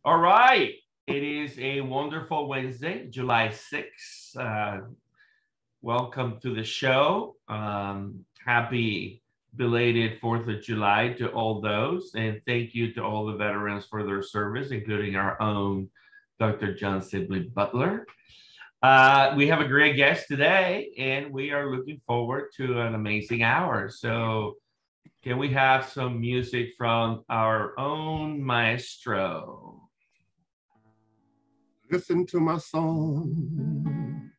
All right. It is a wonderful Wednesday, July 6th. Welcome to the show. Happy belated 4th of July to all those. And thank you to all the veterans for their service, including our own Dr. John Sibley Butler. We have a great guest today, and we are looking forward to an amazing hour. So can we have some music from our own maestro? Listen to my song,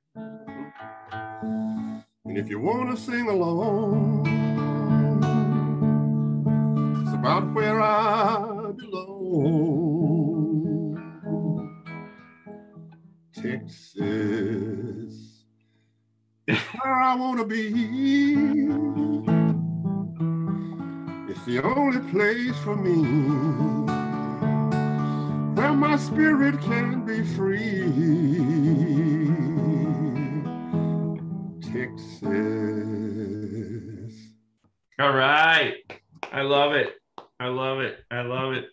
and if you want to sing along, it's about where I belong. Texas is where I want to be. It's the only place for me where my spirit can be free. Texas. All right. I love it. I love it. I love it.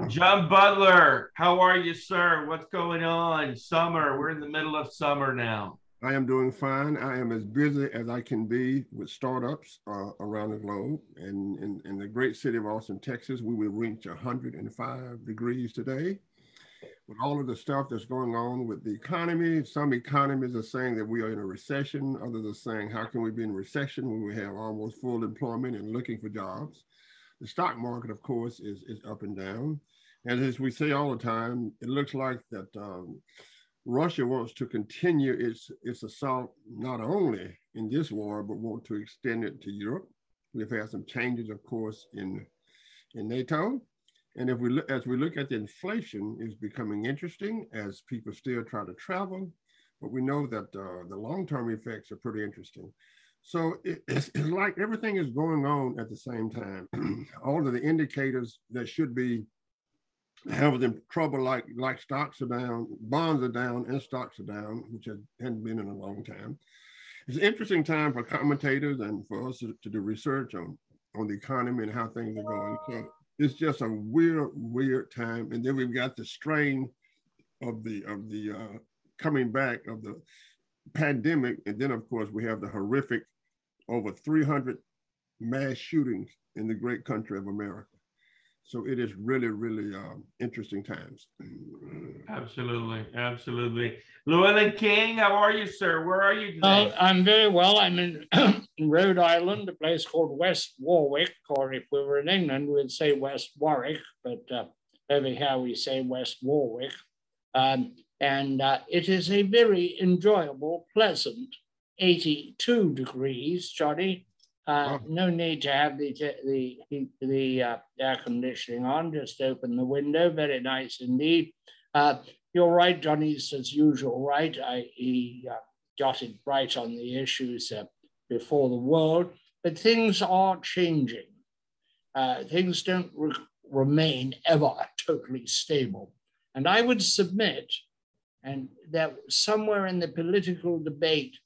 John Butler, how are you, sir? What's going on? Summer. We're in the middle of summer now. I am doing fine. I am as busy as I can be with startups around the globe. And in the great city of Austin, Texas, we will reach 105 degrees today. With all of the stuff that's going on with the economy, some economies are saying that we are in a recession. Others are saying, how can we be in recession when we have almost full employment and looking for jobs? The stock market, of course, is up and down. And as we say all the time, it looks like that Russia wants to continue its assault, not only in this war, but want to extend it to Europe. We've had some changes, of course, in NATO. And as we look at the inflation, it's becoming interesting as people still try to travel, but we know that the long-term effects are pretty interesting. So it's like everything is going on at the same time. All of the indicators that should be having them trouble, like stocks are down, bonds are down, and stocks are down, which hadn't been in a long time. It's an interesting time for commentators and for us to do research on the economy and how things are going. So it's just a weird time. And then we've got the strain of the coming back of the pandemic. And then, of course, we have the horrific over 300 mass shootings in the great country of America. So it is really, really interesting times. Absolutely, absolutely. Llewellyn King, how are you, sir? Where are you today? I'm very well. I'm in Rhode Island, a place called West Warwick, or if we were in England, we'd say West Warwick, but over here we say West Warwick. And it is a very enjoyable, pleasant 82 degrees, Johnny. No need to have the air conditioning on, just open the window, very nice indeed. You're right, Johnny's as usual, right? He got it right on the issues before the world, but things are changing. Things don't remain ever totally stable. And I would submit, and that somewhere in the political debate,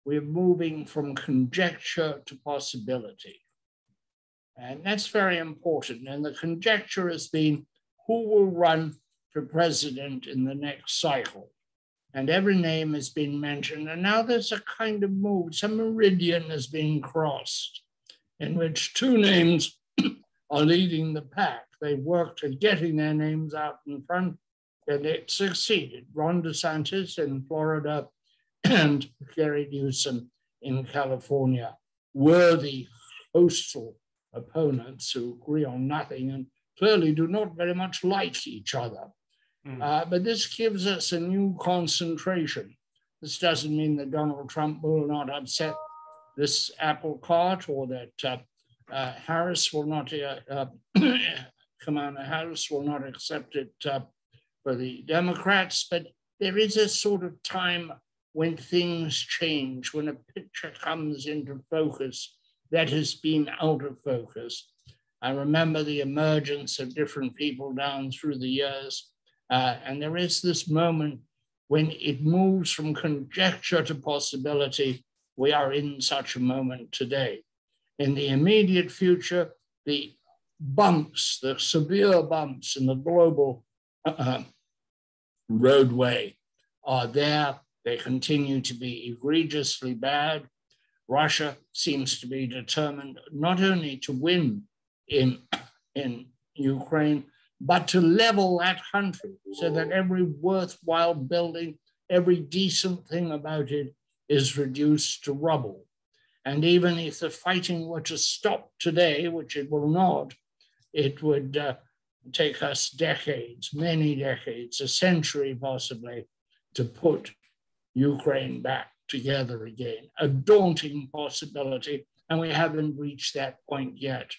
we're moving from conjecture to possibility. And that's very important. And the conjecture has been who will run for president in the next cycle. And every name has been mentioned. And now there's a kind of move, some meridian has been crossed in which two names are leading the pack. They worked at getting their names out in front, and it succeeded. Ron DeSantis in Florida and Gary Newsom in California, worthy coastal opponents who agree on nothing and clearly do not very much like each other. But this gives us a new concentration. This doesn't mean that Donald Trump will not upset this apple cart or that Harris will not, Kamala Harris will not accept it for the Democrats, but there is a sort of time when things change, when a picture comes into focus that has been out of focus. I remember the emergence of different people down through the years, and there is this moment when it moves from conjecture to possibility. We are in such a moment today. In the immediate future, the bumps, the severe bumps in the global roadway are there. They continue to be egregiously bad. Russia seems to be determined not only to win in Ukraine, but to level that country so that every worthwhile building, every decent thing about it is reduced to rubble. And even if the fighting were to stop today, which it will not, it would take us decades, many decades, a century possibly, to put Ukraine back together again. A daunting possibility, and we haven't reached that point yet.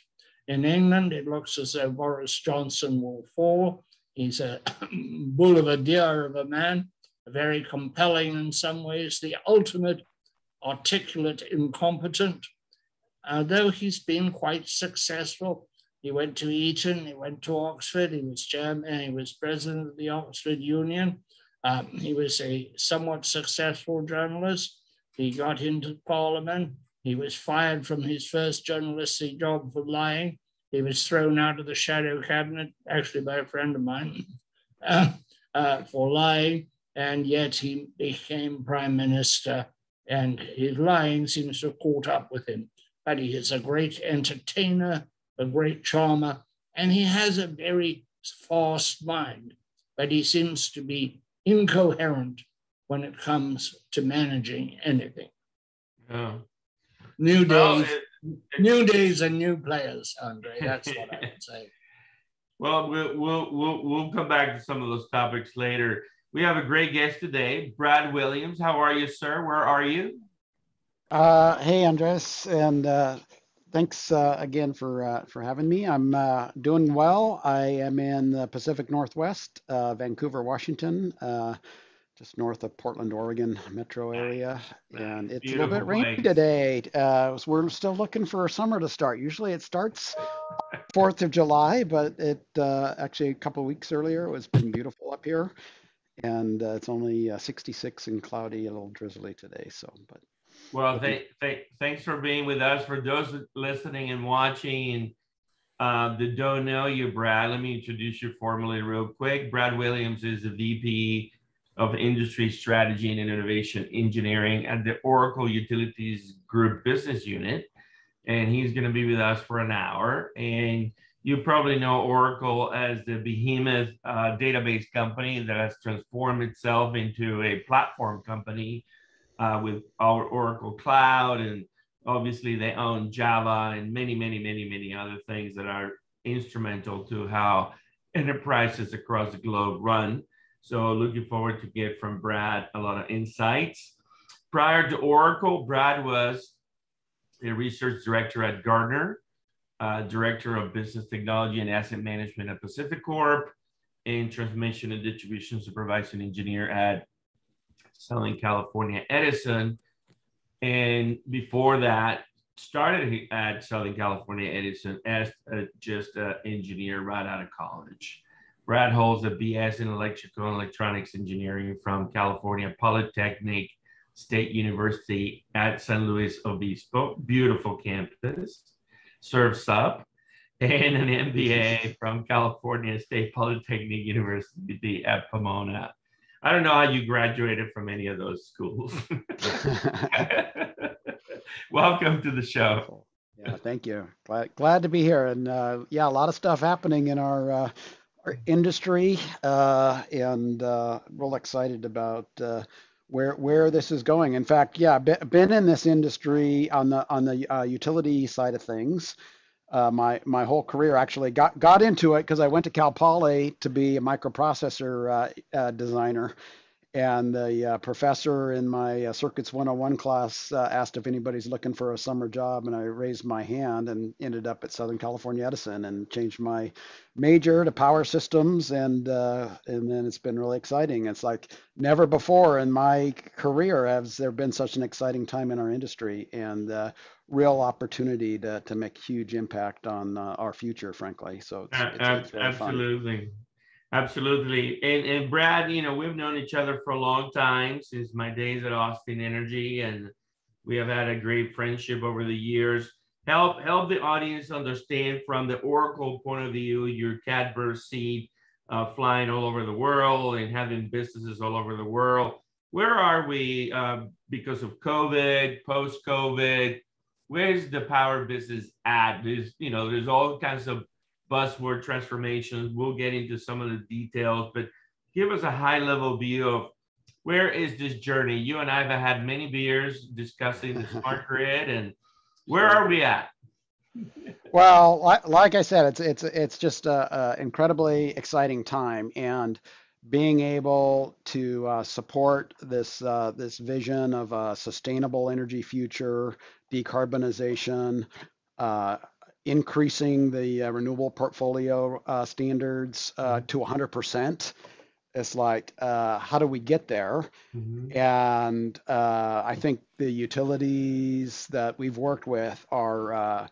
In England, it looks as though Boris Johnson will fall. He's a bull of a deer of a man, very compelling in some ways, the ultimate articulate incompetent, though he's been quite successful. He went to Eton, he went to Oxford, he was chairman, he was president of the Oxford Union. He was a somewhat successful journalist. He got into Parliament. He was fired from his first journalistic job for lying. He was thrown out of the shadow cabinet, actually by a friend of mine, for lying. And yet he became prime minister, and his lying seems to have caught up with him. But he is a great entertainer, a great charmer, and he has a very fast mind, but he seems to be incoherent when it comes to managing anything. Yeah. New days and new players, Andre. That's what I would say. Well, we'll come back to some of those topics later. We have a great guest today, Brad Williams. How are you, sir? Where are you? Hey, Andres, and thanks again for having me. I'm doing well. I am in the Pacific Northwest, Vancouver, Washington, just north of Portland, Oregon metro area, and it's Beautiful a little bit rainy place. today. We're still looking for summer to start. Usually it starts 4th of July, but it actually a couple of weeks earlier, it's been beautiful up here, and it's only 66 and cloudy, a little drizzly today. So, but well, thanks for being with us. For those listening and watching that don't know you, Brad, let me introduce you formally real quick. Brad Williams is the VP of Industry Strategy and Innovation Engineering at the Oracle Utilities Group Business Unit. And he's going to be with us for an hour. And you probably know Oracle as the behemoth database company that has transformed itself into a platform company with our Oracle Cloud. And obviously they own Java and many other things that are instrumental to how enterprises across the globe run. So looking forward to get from Brad a lot of insights. Prior to Oracle, Brad was a research director at Gartner, director of business technology and asset management at Pacific Corp, and transmission and distribution supervising engineer at Southern California Edison. And before that, started at Southern California Edison as just an engineer right out of college. Brad holds a BS in electrical and electronics engineering from California Polytechnic State University at San Luis Obispo, beautiful campus, serves up, and an MBA from California State Polytechnic University at Pomona. I don't know how you graduated from any of those schools. Welcome to the show. Yeah, thank you. Glad to be here. And yeah, a lot of stuff happening in our industry, and real excited about where this is going. In fact, yeah, been in this industry on the utility side of things. My whole career actually got into it because I went to Cal Poly to be a microprocessor designer. And the professor in my Circuits 101 class asked if anybody's looking for a summer job, and I raised my hand and ended up at Southern California Edison and changed my major to power systems, and then it's been really exciting. It's like never before in my career has there been such an exciting time in our industry, and real opportunity to make huge impact on our future, frankly. So it's really absolutely fun. Absolutely. And Brad, you know, we've known each other for a long time, since my days at Austin Energy, and we have had a great friendship over the years. Help the audience understand from the Oracle point of view, your catbird seat, flying all over the world and having businesses all over the world. Where are we because of COVID, post-COVID? Where's the power business at? There's all kinds of buzzword transformations. We'll get into some of the details, but give us a high-level view of where is this journey? You and I have had many beers discussing the smart grid, and where are we at? Well, like I said, it's just a incredibly exciting time, and being able to support this vision of a sustainable energy future, decarbonization, increasing the renewable portfolio standards to 100%. It's like, how do we get there? Mm-hmm. And I think the utilities that we've worked with are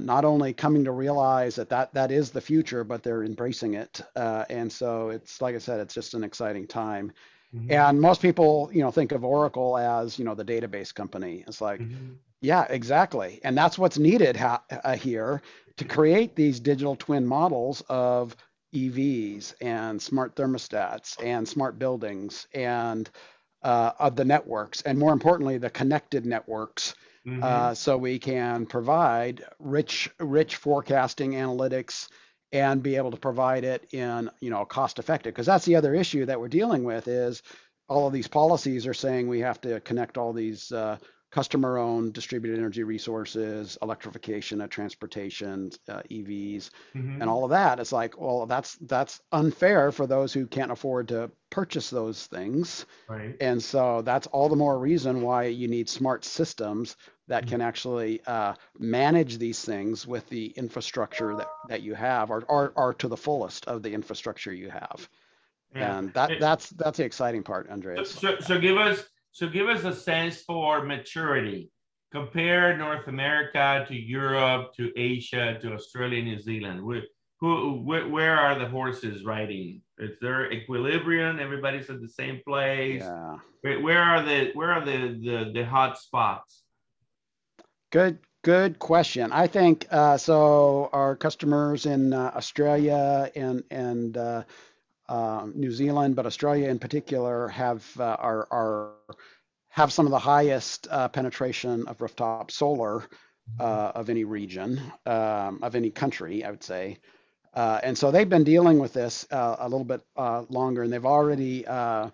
not only coming to realize that is the future, but they're embracing it. And so it's, like I said, it's just an exciting time. Mm-hmm. And most people, think of Oracle as, the database company. It's like, Mm-hmm. yeah, exactly. And that's what's needed here to create these digital twin models of EVs and smart thermostats and smart buildings and of the networks, and more importantly, the connected networks. Mm-hmm. So we can provide rich forecasting analytics and be able to provide it in, cost effective. Because that's the other issue that we're dealing with is all of these policies are saying we have to connect all these customer-owned distributed energy resources, electrification of transportation, EVs, Mm-hmm. and all of that. It's like, well, that's unfair for those who can't afford to purchase those things. Right. And so that's all the more reason why you need smart systems that can actually manage these things with the infrastructure that you have, or to the fullest of the infrastructure you have. Yeah. And that's the exciting part, Andreas. So give us a sense for maturity. Compare North America to Europe, to Asia, to Australia, New Zealand. Where are the horses riding? Is there equilibrium? Everybody's at the same place. Yeah. Where are the hot spots? Good question. I think so. Our customers in Australia and New Zealand, but Australia in particular, have some of the highest penetration of rooftop solar of any region, of any country, I would say. And so they've been dealing with this a little bit longer, and they've already are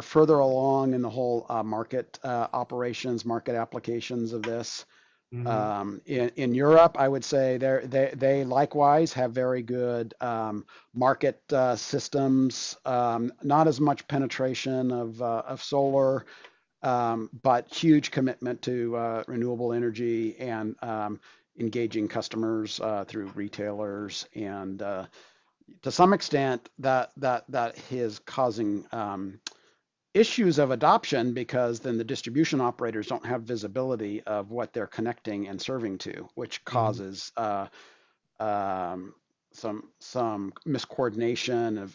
further along in the whole market operations, market applications of this. Mm-hmm. In Europe, I would say they likewise have very good market systems. Not as much penetration of solar, but huge commitment to renewable energy and engaging customers through retailers, and to some extent that is causing issues of adoption, because then the distribution operators don't have visibility of what they're connecting and serving to, which causes some miscoordination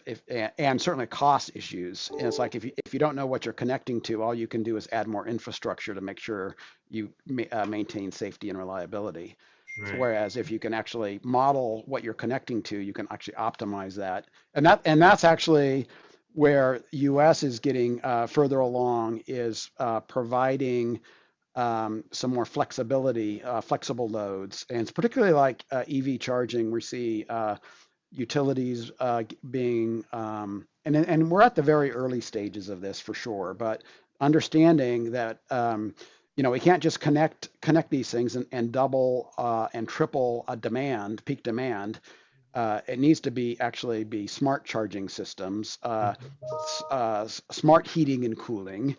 and certainly cost issues. And it's like if you don't know what you're connecting to, all you can do is add more infrastructure to make sure you maintain safety and reliability. Right. So whereas if you can actually model what you're connecting to, you can actually optimize that, and that's actually where US is getting further along, is providing some more flexibility, flexible loads. And it's particularly like EV charging. We see utilities being, and we're at the very early stages of this for sure, but understanding that, we can't just connect these things and double and triple peak demand. It needs to be smart charging systems, smart heating and cooling,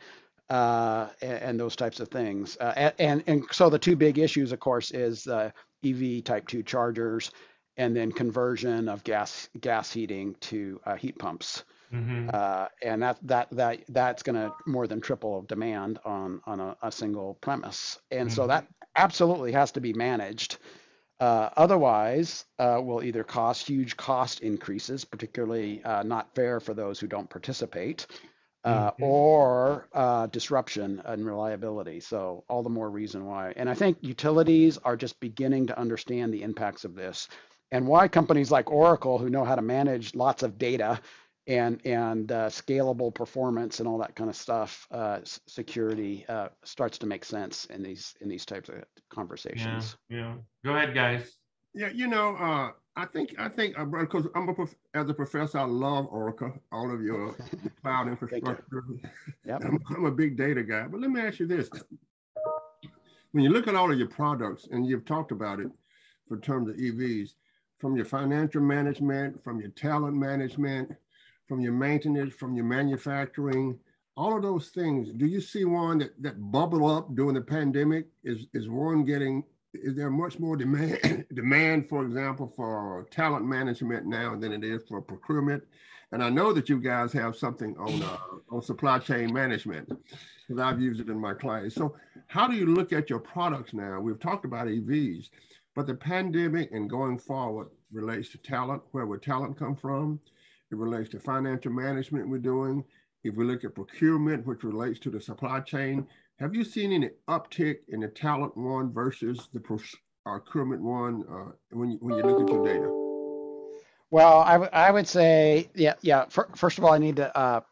and those types of things. And so the two big issues, of course, is EV Type 2 chargers, and then conversion of gas heating to heat pumps. Mm-hmm. And that's going to more than triple demand on a single premise. And so that absolutely has to be managed. Otherwise, will either cause huge cost increases, particularly not fair for those who don't participate, or disruption and reliability. So all the more reason why. And I think utilities are just beginning to understand the impacts of this. and why companies like Oracle, who know how to manage lots of data and scalable performance and all that kind of stuff, security starts to make sense in these types of conversations. Yeah. Go ahead, guys. Yeah, I think because as a professor, I love Oracle, all of your cloud infrastructure. Yep. I'm a big data guy, but let me ask you this: when you look at all of your products, and you've talked about it for terms of EVs, from your financial management, from your talent management, from your maintenance, from your manufacturing, all of those things, do you see one that bubble up during the pandemic? Is there much more demand, for example, for talent management now than it is for procurement? And I know that you guys have something on supply chain management, because I've used it in my clients. So how do you look at your products now? We've talked about EVs, but the pandemic and going forward relates to talent, where would talent come from? It relates to financial management we're doing. If we look at procurement, which relates to the supply chain, have you seen any uptick in the talent one versus the procurement one when you look at your data? Well, I would say, yeah. First of all, I need to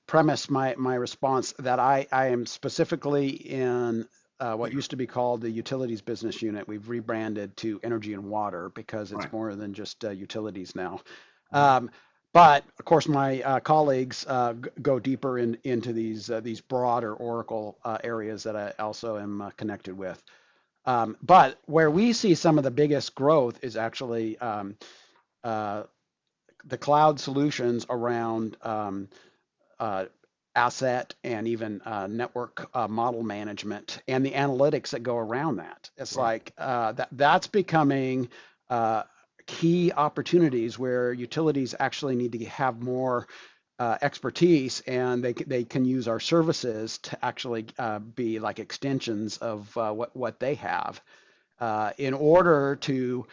premise my response that I am specifically in what used to be called the utilities business unit. We've rebranded to energy and water because it's more than just utilities now. But of course, my colleagues go deeper into these broader Oracle areas that I also am connected with. But where we see some of the biggest growth is actually the cloud solutions around asset and even network model management and the analytics that go around that. It's like that's becoming key opportunities where utilities actually need to have more expertise, and they can use our services to actually be like extensions of what they have in order to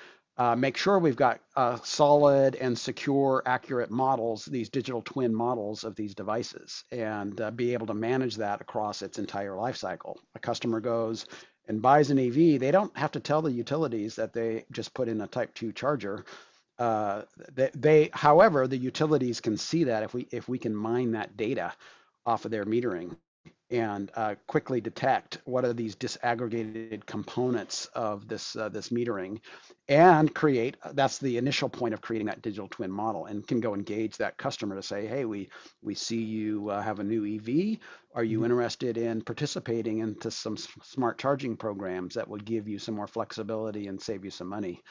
make sure we've got solid and secure, accurate models, these digital twin models of these devices, and be able to manage that across its entire life cycle. A customer goes and buys an EV, they don't have to tell the utilities that they just put in a Type 2 charger. However, the utilities can see that if we can mine that data off of their metering and quickly detect what are these disaggregated components of this metering, and that's the initial point of creating that digital twin model, and can go engage that customer to say, hey, we see you have a new EV. Are you interested in participating into some smart charging programs that will give you some more flexibility and save you some money?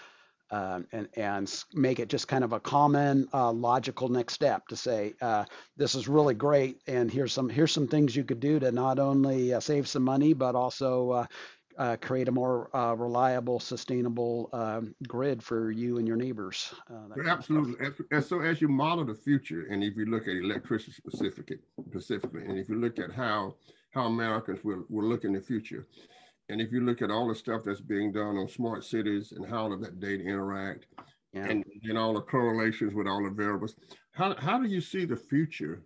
And make it just kind of a common logical next step to say, this is really great, and here's some things you could do to not only save some money, but also create a more reliable, sustainable grid for you and your neighbors. Absolutely. And so as you model the future, and if you look at electricity specifically, and if you look at how Americans will look in the future, and if you look at all the stuff that's being done on smart cities and how all of that data interact, and all the correlations with all the variables, how do you see the future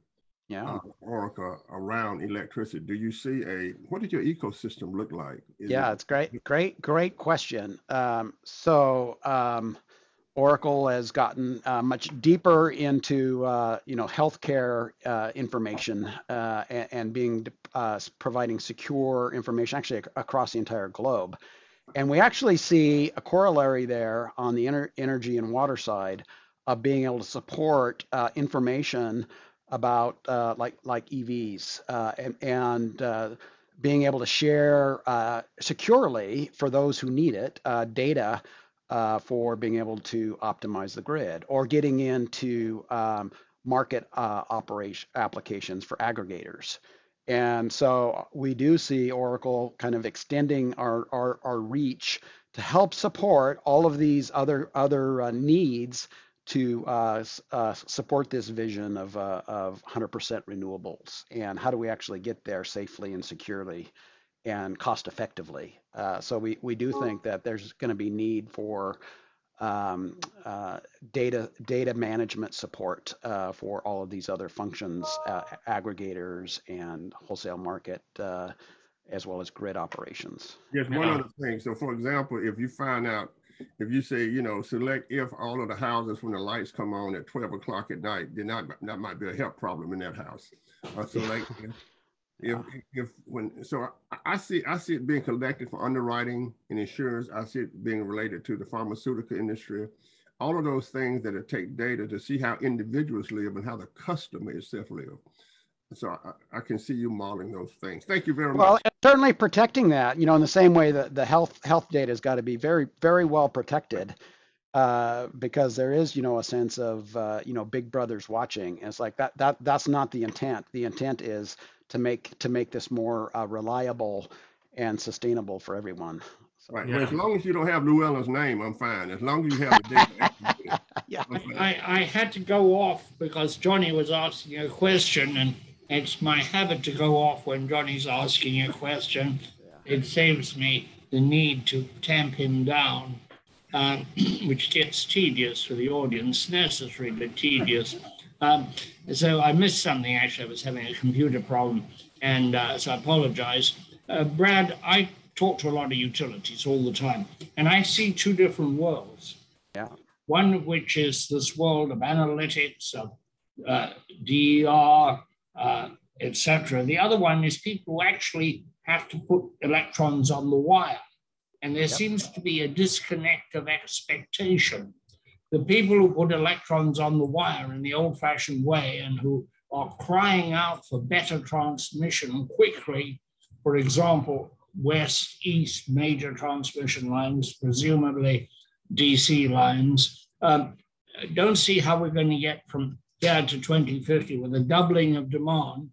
of Oracle around electricity? Do you see what did your ecosystem look like? It's great question. Oracle has gotten much deeper into healthcare information and providing secure information actually across the entire globe. And we actually see a corollary there on the energy and water side of being able to support information about like EVs and being able to share securely for those who need it data for being able to optimize the grid, or getting into market operation applications for aggregators. And so we do see Oracle kind of extending our reach to help support all of these other needs to support this vision of 100% renewables. And how do we actually get there safely and securely and cost effectively? So we do think that there's going to be need for data management support for all of these other functions, aggregators and wholesale market, as well as grid operations. Yes, one other thing. So for example, if you find out if you say, you know, select if all of the houses when the lights come on at 12 o'clock at night, then that might be a health problem in that house. Select if when, so I see it being collected for underwriting and insurance. I see it being related to the pharmaceutical industry. All of those things that take data to see how individuals live and how the customer itself live. So I can see you modeling those things. Thank you very much. Well, certainly protecting that, you know, in the same way that the health data has got to be very, very well protected, because there is, you know, a sense of, you know, big brother's watching. And it's like that's not the intent. The intent is to make this more reliable and sustainable for everyone. So, right. Yeah. Well, as long as you don't have Llewellyn's name, I'm fine. As long as you have the data. Yeah. I had to go off because Johnny was asking a question, and it's my habit to go off when Johnny's asking a question. Yeah. It saves me the need to tamp him down, which gets tedious for the audience, necessary but tedious. So I missed something, actually. I was having a computer problem, and so I apologize. Brad, I talk to a lot of utilities all the time, and I see two different worlds. Yeah. One of which is this world of analytics, of DER, etc. The other one is people who actually have to put electrons on the wire. And there seems to be a disconnect of expectation. The people who put electrons on the wire in the old-fashioned way and who are crying out for better transmission quickly, for example, west-east major transmission lines, presumably DC lines, don't see how we're going to get from here to 2050 with a doubling of demand.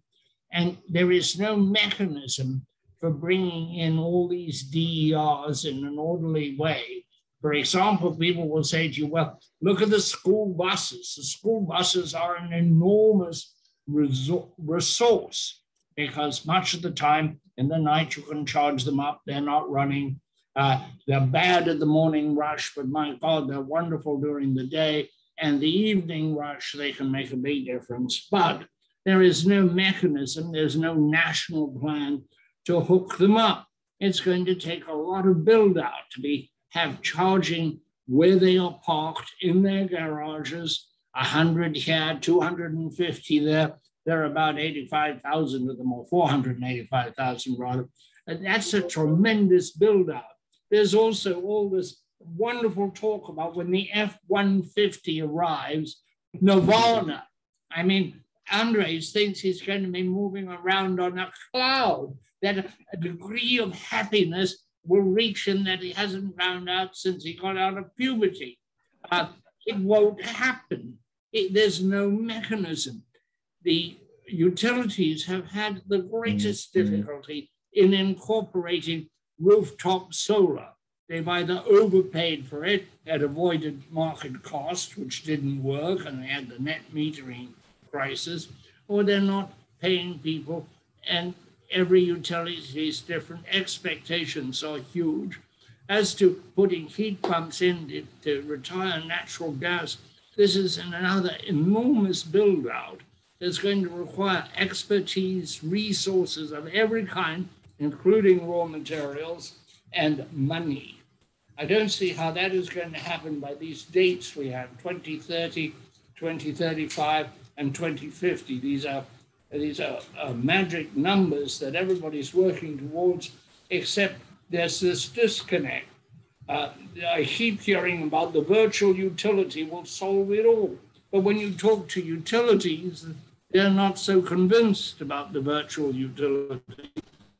And there is no mechanism for bringing in all these DERs in an orderly way. For example, people will say to you, well, look at the school buses. The school buses are an enormous resource because much of the time in the night you can charge them up, they're not running. They're bad at the morning rush, but my God, they're wonderful during the day. And the evening rush, they can make a big difference. But there is no mechanism, there's no national plan to hook them up. It's going to take a lot of build out to have charging where they are parked in their garages, 100 here, 250 there. There are about 85,000 of them, or 485,000 rather. And that's a tremendous build out. There's also all this wonderful talk about when the F-150 arrives, Nirvana. I mean, Andres thinks he's going to be moving around on a cloud, that a degree of happiness will reach him that he hasn't found out since he got out of puberty. It won't happen. There's no mechanism. The utilities have had the greatest difficulty in incorporating rooftop solar. They've either overpaid for it at avoided market cost, which didn't work, and they had the net metering crisis, or they're not paying people, and every utility is different. Expectations are huge. As to putting heat pumps in to retire natural gas, this is another enormous build out that's going to require expertise, resources of every kind, including raw materials and money. I don't see how that is going to happen by these dates we have, 2030, 2035, and 2050. These are magic numbers that everybody's working towards, except there's this disconnect. I keep hearing about the virtual utility will solve it all. But when you talk to utilities, they're not so convinced about the virtual utility.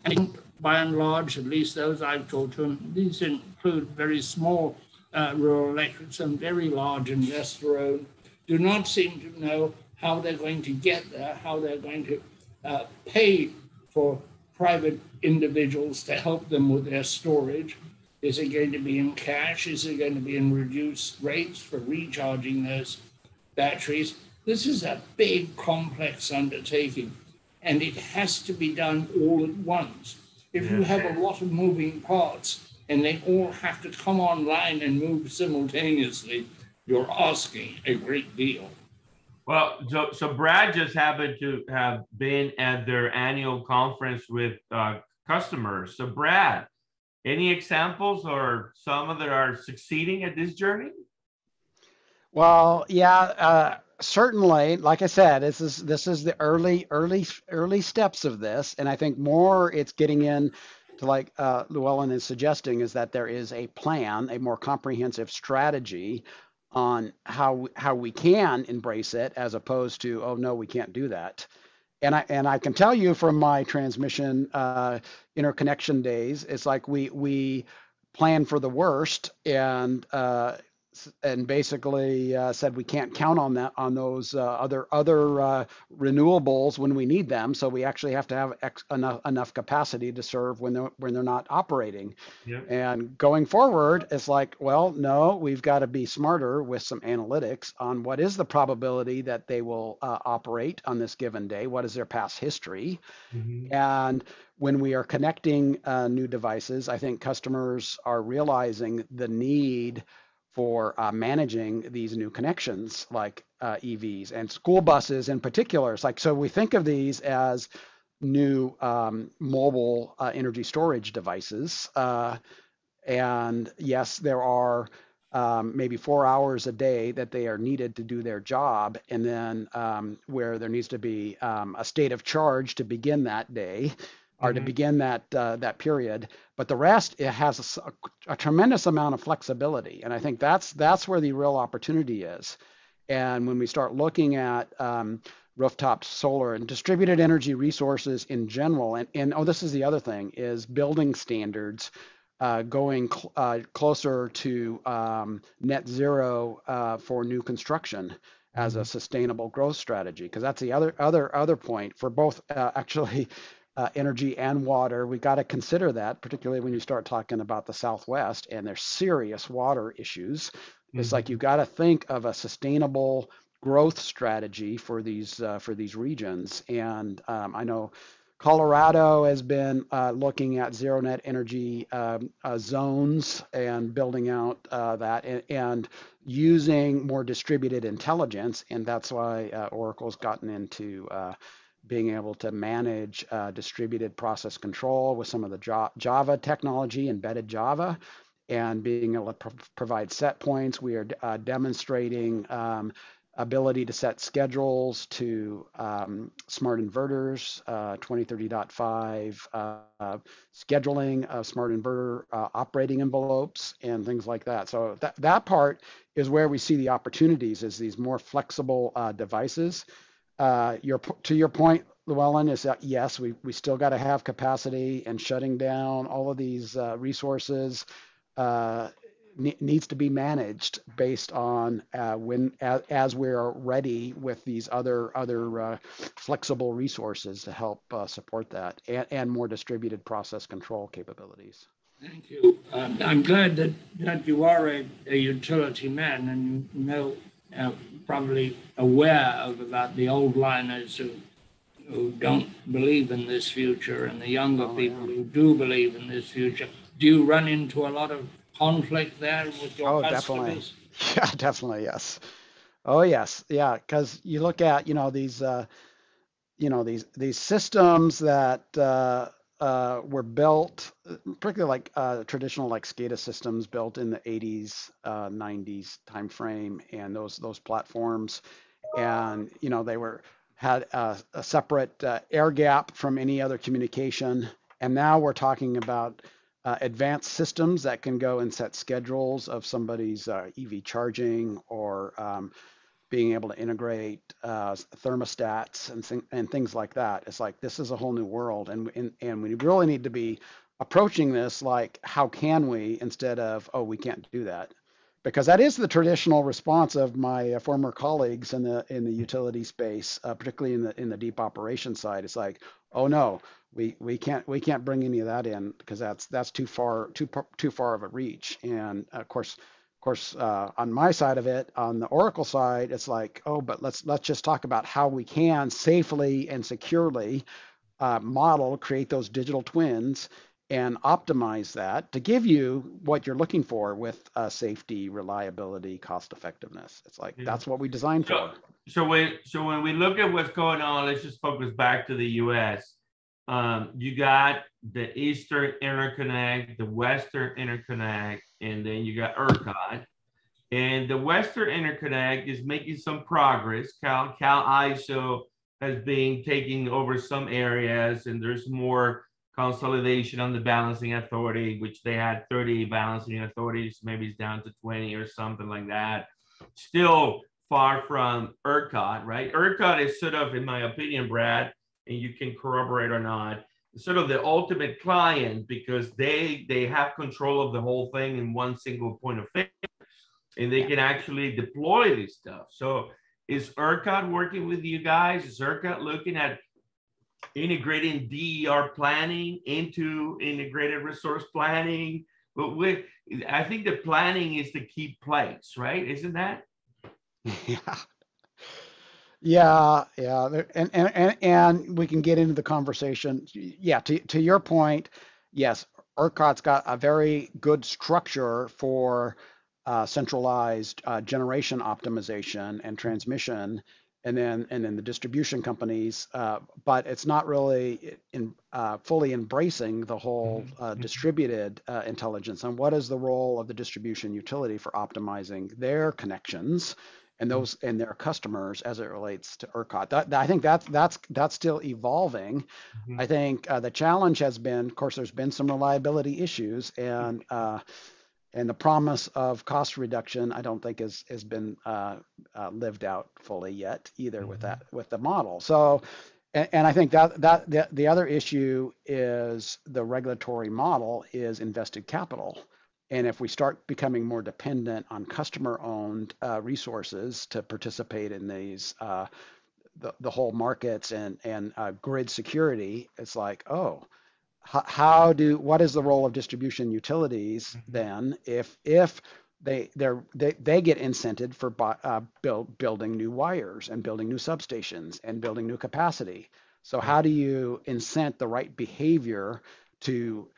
I think by and large, at least those I've talked to, these include very small rural electrics and very large investor-owned, do not seem to know how they're going to get there, how they're going to pay for private individuals to help them with their storage. Is it going to be in cash? Is it going to be in reduced rates for recharging those batteries? This is a big, complex undertaking, and it has to be done all at once. If you have a lot of moving parts and they all have to come online and move simultaneously, you're asking a great deal. Well, so Brad just happened to have been at their annual conference with customers. So Brad, Any examples or some that are succeeding at this journey? Well, yeah, certainly. Like I said, this is the early steps of this, and I think more it's getting in to like Llewellyn is suggesting is that there is a plan, a more comprehensive strategy on how we can embrace it, as opposed to, oh no, we can't do that. And I can tell you from my transmission interconnection days, it's like we plan for the worst and basically said we can't count on that on those other renewables when we need them. So we actually have to have enough capacity to serve when they're not operating. Yep. And going forward, it's like, well, no, we've got to be smarter with some analytics on what is the probability that they will operate on this given day. What is their past history? Mm-hmm. And when we are connecting new devices, I think customers are realizing the need for managing these new connections like EVs and school buses in particular. It's like, so we think of these as new mobile energy storage devices. And yes, there are maybe 4 hours a day that they are needed to do their job. And then where there needs to be a state of charge to begin that day or to begin that period. But the rest, it has a tremendous amount of flexibility. And I think that's where the real opportunity is. And when we start looking at rooftop solar and distributed energy resources in general, and oh, this is the other thing, is building standards going closer to net zero for new construction as a sustainable growth strategy. Because that's the other point for both actually energy and water. We got to consider that, particularly when you start talking about the Southwest and there's serious water issues. It's like you've got to think of a sustainable growth strategy for these regions. And I know Colorado has been looking at zero net energy zones and building out that and using more distributed intelligence. And that's why Oracle's gotten into being able to manage distributed process control with some of the Java technology, embedded Java, and being able to provide set points. We are demonstrating ability to set schedules to smart inverters, 2030.5, scheduling of smart inverter operating envelopes and things like that. So that part is where we see the opportunities, is these more flexible devices. To your point, Llewellyn, is that yes, we still got to have capacity, and shutting down all of these resources needs to be managed based on as we're ready with these other flexible resources to help support that, and more distributed process control capabilities. Thank you. I'm glad that you are a utility man, and you know, probably aware about the old liners who don't believe in this future, and the younger people who do believe in this future. Do you run into a lot of conflict there with your customers? Definitely. Yeah, definitely, yes. Oh, yes, yeah, because you look at these systems that were built, particularly like traditional like SCADA systems built in the 80s, 90s timeframe, and those platforms, and they had a separate air gap from any other communication, and now we're talking about advanced systems that can go and set schedules of somebody's EV charging, or being able to integrate thermostats and things like that. It's like, this is a whole new world, and we really need to be approaching this like, how can we, instead of, oh, we can't do that, because that is the traditional response of my former colleagues in the utility space, particularly in the deep operation side. It's like, oh no, we can't bring any of that in, because that's too far of a reach. And of course, on my side of it, on the Oracle side, it's like, oh, but let's just talk about how we can safely and securely create those digital twins and optimize that to give you what you're looking for with safety, reliability, cost effectiveness. It's like, that's what we designed for. So when we look at what's going on, let's just focus back to the U.S. You got the Eastern Interconnect, the Western Interconnect, and then you got ERCOT. And the Western Interconnect is making some progress. Cal ISO has been taking over some areas, and there's more consolidation on the balancing authority, which they had 30 balancing authorities, maybe it's down to 20 or something like that. Still far from ERCOT, right? ERCOT is sort of, in my opinion, Brad, and you can corroborate or not, sort of the ultimate client, because they have control of the whole thing in one single point of failure, and they can actually deploy this stuff. So is ERCOT working with you guys? Is ERCOT looking at integrating DER planning into integrated resource planning? But I think the planning is the key place, right? Isn't that? Yeah, and we can get into the conversation. Yeah, to your point, yes, ERCOT's got a very good structure for centralized generation optimization and transmission, and then the distribution companies, but it's not really fully embracing the whole distributed intelligence. And what is the role of the distribution utility for optimizing their connections and those and their customers as it relates to ERCOT? I think that's still evolving. I think the challenge has been, of course, there's been some reliability issues, and the promise of cost reduction, I don't think has been lived out fully yet either with the model. So, and I think that the other issue is the regulatory model is invested capital. And if we start becoming more dependent on customer-owned resources to participate in these the whole markets and grid security, it's like, oh, what is the role of distribution utilities then if they get incented for building new wires and building new substations and building new capacity? So how do you incent the right behavior to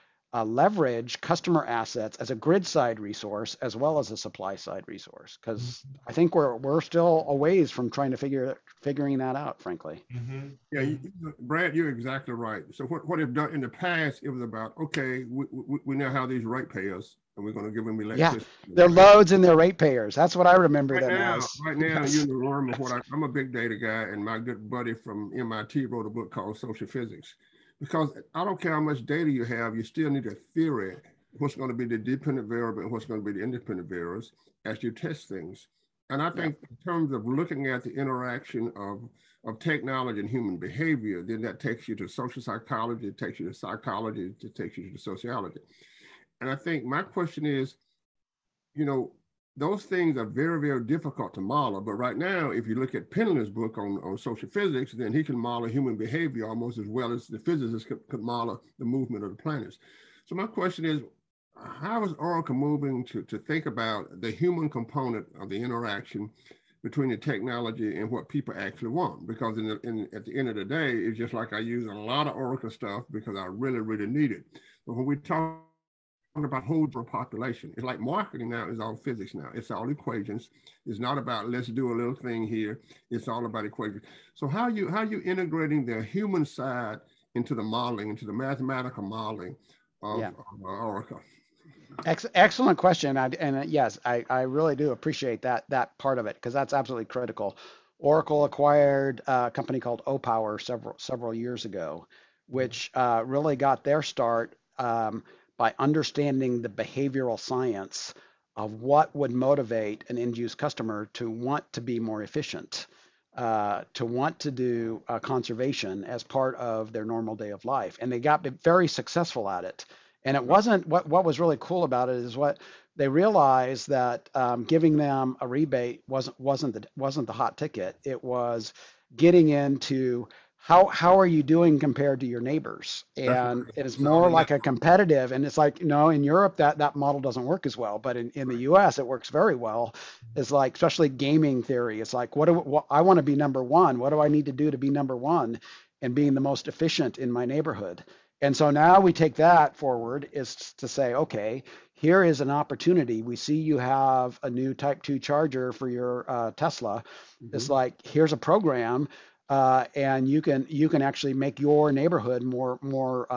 leverage customer assets as a grid side resource as well as a supply side resource? Because I think we're still a ways from trying to figuring that out, frankly. Yeah, Brad, you're exactly right. So what they've done in the past, it was about, okay, we now have these ratepayers, and we're going to give them electricity. Yeah, their loads and their ratepayers. That's what I remember them as. Right now, you're in the realm of what I'm a big data guy, and my good buddy from MIT wrote a book called Social Physics. Because I don't care how much data you have, you still need a theory, what's going to be the dependent variable and what's going to be the independent variables as you test things. And I think in terms of looking at the interaction of technology and human behavior, then that takes you to social psychology, it takes you to psychology, it takes you to sociology. And I think my question is, those things are very, very difficult to model. But right now, if you look at Penland's book on social physics, then he can model human behavior almost as well as the physicists could model the movement of the planets. So my question is, how is Oracle moving to think about the human component of the interaction between the technology and what people actually want? Because at the end of the day, it's just like I use a lot of Oracle stuff because I really, really need it. But when we talk about whole population, it's like marketing now is all physics now. It's all equations. It's not about let's do a little thing here. It's all about equations. So how you integrating the human side into the modeling, into the mathematical modeling of Oracle? Excellent question. And yes, I really do appreciate that part of it, because that's absolutely critical. Oracle acquired a company called O-Power several years ago, which really got their start by understanding the behavioral science of what would motivate an end-use customer to want to be more efficient, to want to do conservation as part of their normal day of life. And they got very successful at it. And it wasn't, what was really cool about it is what they realized that giving them a rebate wasn't the hot ticket. It was getting into how are you doing compared to your neighbors? And it is more like a competitive, and it's like, in Europe that model doesn't work as well, but in the US it works very well. It's like, especially gaming theory, it's like, I want to be number one. What do I need to do to be number one and being the most efficient in my neighborhood? And so now we take that forward is to say, okay, here is an opportunity. We see you have a new Type 2 charger for your Tesla. It's like, here's a program. and you can actually make your neighborhood more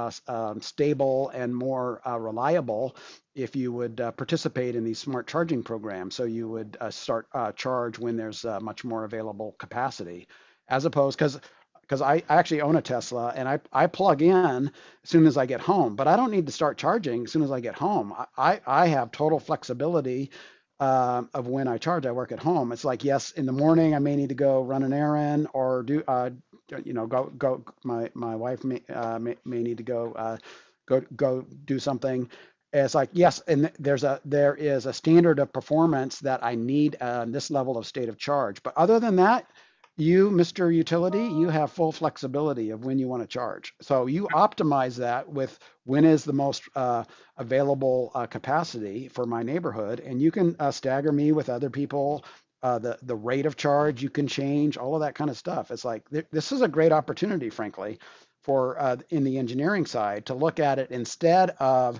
stable and more reliable if you would participate in these smart charging programs. So you would start charge when there's much more available capacity, as opposed because I actually own a Tesla and I plug in as soon as I get home, but I don't need to start charging as soon as I get home. I have total flexibility of when I charge. I work at home. It's like, yes, in the morning I may need to go run an errand or do go. My wife may need to go do something. It's like, yes, and there is a standard of performance that I need this level of state of charge. But other than that, you, Mr. Utility, you have full flexibility of when you want to charge. So you optimize that with when is the most available capacity for my neighborhood, and you can stagger me with other people. The rate of charge you can change, all of that kind of stuff. It's like this is a great opportunity, frankly, for in the engineering side to look at it instead of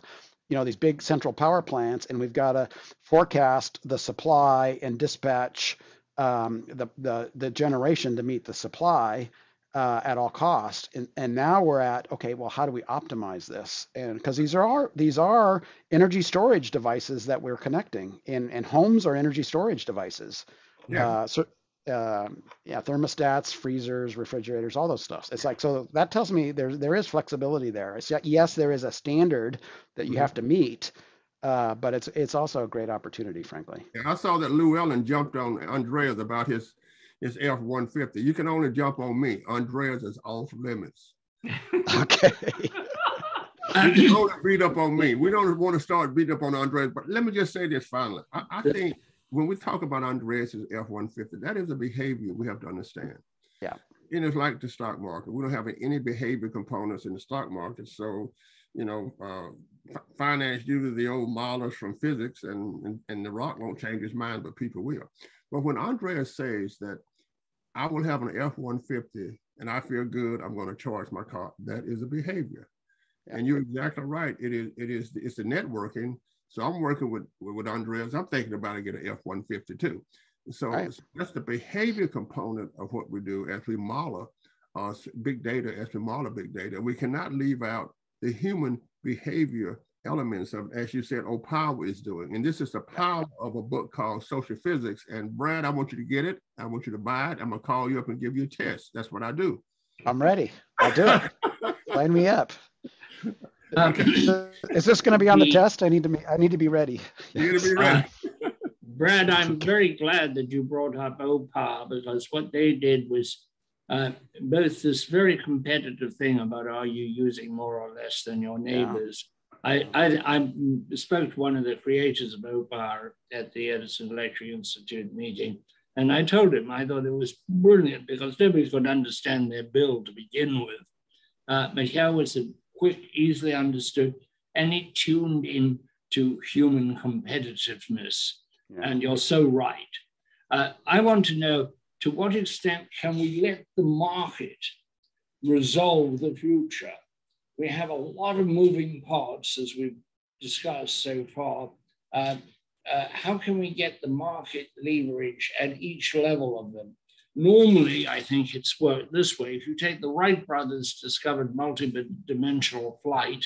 these big central power plants, and we've got to forecast the supply and dispatch the generation to meet the supply at all costs. And now we're at, okay, well, how do we optimize this? And because these are energy storage devices that we're connecting, and homes are energy storage devices. Yeah. Thermostats, freezers, refrigerators, all those stuff. It's like, so that tells me there is flexibility there. Yes, there is a standard that you have to meet, but it's also a great opportunity, frankly. Yeah, I saw that Llewellyn jumped on Andreas about his F-150. You can only jump on me. Andreas is off limits. Okay. You can only beat up on me. We don't want to start beating up on Andreas, but let me just say this finally. I think when we talk about Andreas' F-150, that is a behavior we have to understand. Yeah. And it's like the stock market. We don't have any behavior components in the stock market. So, finance due to the old models from physics, and the rock won't change his mind, but people will. But when Andreas says that I will have an F-150 and I feel good, I'm going to charge my car, that is a behavior. Yeah. And you're exactly right. It's the networking. So I'm working with Andreas. I'm thinking about to get an F-150 too. So right. That's the behavior component of what we do as we model big data, as we model big data. We cannot leave out the human behavior elements of, as you said, Opawa is doing. And this is the power of a book called Social Physics. And Brad, I want you to get it. I want you to buy it. I'm going to call you up and give you a test. That's what I do. I'm ready. I'll do it. Sign me up. Is this going to be on the test? I need to be ready. You need to be ready. Brad, I'm very glad that you brought up OPA, because what they did was both this very competitive thing about are you using more or less than your neighbors. Yeah. I spoke to one of the creators of OPA at the Edison Electric Institute meeting, and I told him I thought it was brilliant because nobody could understand their bill to begin with. But here was a quick, easily understood, and it tuned in to human competitiveness. Yeah. And you're so right. I want to know, to what extent can we let the market resolve the future? We have a lot of moving parts, as we've discussed so far. How can we get the market leverage at each level of them? Normally, I think it's worked this way. If you take the Wright brothers discovered multi-dimensional flight,